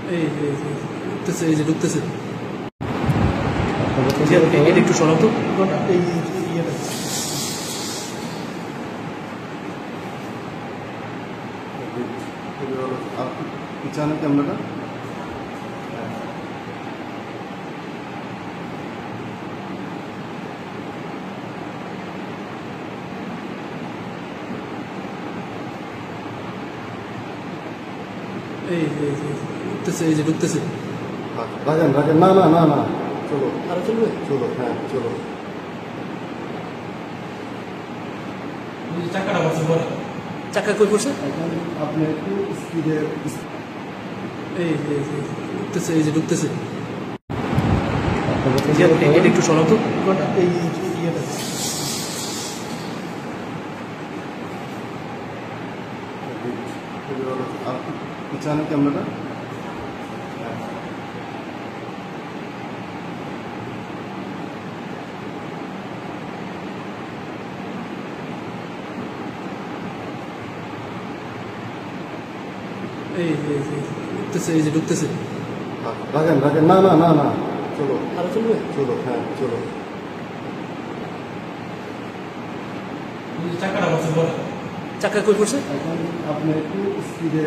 ঢুকতেছে, এই যে ঢুকতেছে। এটা একটু সরাও তো। এই ইয়েটা পিছনে ক্যামেরাটা ঢুকতেছে, এই যে ঢুকতেছে। রাখেন রাখেন, না না না না, চলো আরো চলবে, চলো, হ্যাঁ চলো। চাকাটা বসে পড়ে, চাকা কই পড়ছে? এখন আপনি একটু স্পিডে ঢুকতেছে, এই যে ঢুকতেছে। এটা একটু সরাও তো। এই ইয়েটা পিছনে ক্যামেরাটা ঢুকতেছে, এই যে ঢুকতেছে। রাখেন রাখেন, না না না না, চলো আরো চলবে, চলো, হ্যাঁ চলো। চাকাটা বসে পড়ে, চাকা কই পড়ছে? এখন আপনি একটু স্পিডে